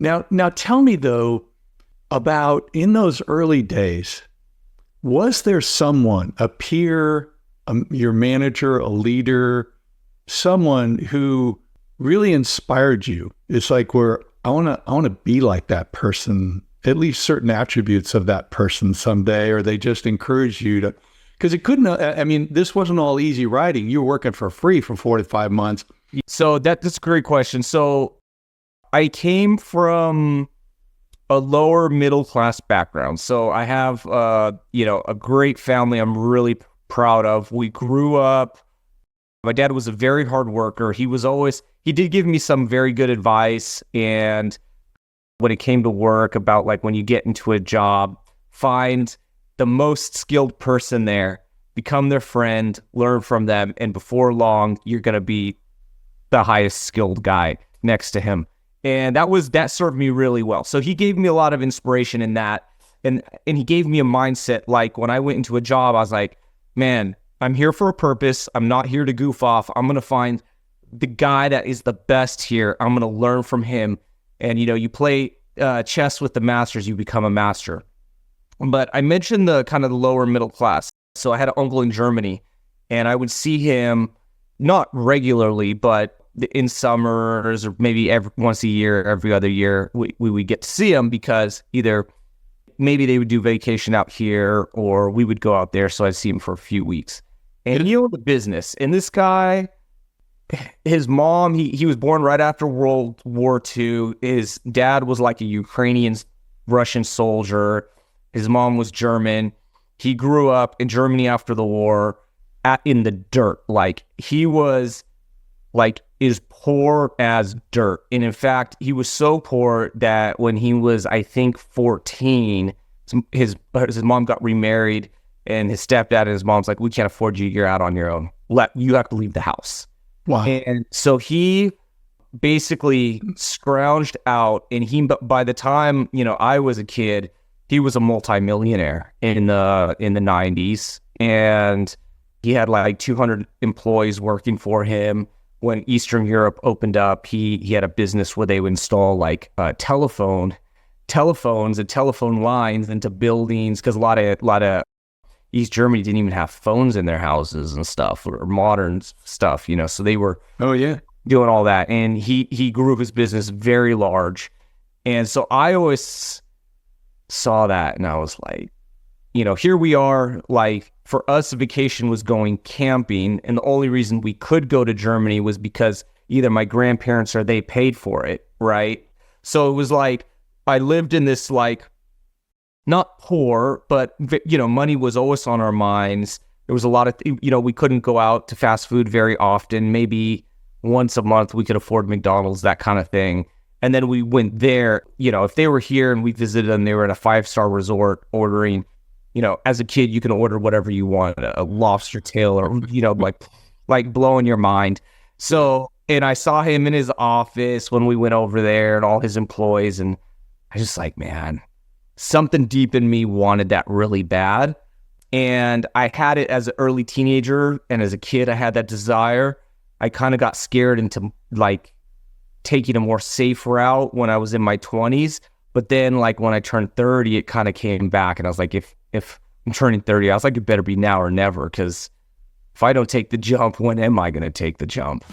Now tell me though about in those early days, was there someone, a peer, your manager, a leader, someone who really inspired you? It's like where I want to be like that person, at least certain attributes of that person someday, or they just encourage you to, because it couldn't, I mean, this wasn't all easy riding. You were working for free for 4 to 5 months. So that's a great question. So I came from a lower middle class background. So I have, a great family I'm really proud of. We grew up, my dad was a very hard worker. He did give me some very good advice. And when it came to work about like when you get into a job, find the most skilled person there, become their friend, learn from them. And before long, you're going to be the highest skilled guy next to him. And that served me really well. So he gave me a lot of inspiration in that. And he gave me a mindset, like when I went into a job, I was like, man, I'm here for a purpose. I'm not here to goof off. I'm going to find the guy that is the best here. I'm going to learn from him. And, you play chess with the masters, you become a master. But I mentioned the kind of the lower middle class. So I had an uncle in Germany, and I would see him not regularly, but in summers or maybe once a year, every other year, we would get to see him because either maybe they would do vacation out here or we would go out there. So I'd see him for a few weeks. And he owned a business. And this guy, his mom, he was born right after World War II. His dad was like a Ukrainian Russian soldier. His mom was German. He grew up in Germany after the war in the dirt. Like he was like as poor as dirt. And in fact, he was so poor that when he was, I think, 14, his mom got remarried and his stepdad and his mom's like, we can't afford you. You're out on your own. You have to leave the house. Wow. And so he basically scrounged out, and by the time, I was a kid, he was a multimillionaire in the 90s, and he had like 200 employees working for him. When Eastern Europe opened up, he had a business where they would install like telephones and telephone lines into buildings, because a lot of East Germany didn't even have phones in their houses and stuff, or modern stuff, so they were doing all that. And he grew his business very large. And so I always saw that, and I was like, here we are, like for us, vacation was going camping. And the only reason we could go to Germany was because either my grandparents or they paid for it. Right. So it was like, I lived in this, like, not poor, but, money was always on our minds. There was a lot of, we couldn't go out to fast food very often. Maybe once a month we could afford McDonald's, that kind of thing. And then we went there, if they were here and we visited them, they were at a 5-star resort ordering, as a kid, you can order whatever you want, a lobster tail or, like blowing your mind. So, and I saw him in his office when we went over there and all his employees. And I just like, man, something deep in me wanted that really bad. And I had it as an early teenager, and as a kid, I had that desire. I kind of got scared into like taking a more safe route when I was in my 20s. But then like when I turned 30, it kind of came back, and I was like, if I'm turning 30, I was like, it better be now or never, because if I don't take the jump, when am I going to take the jump?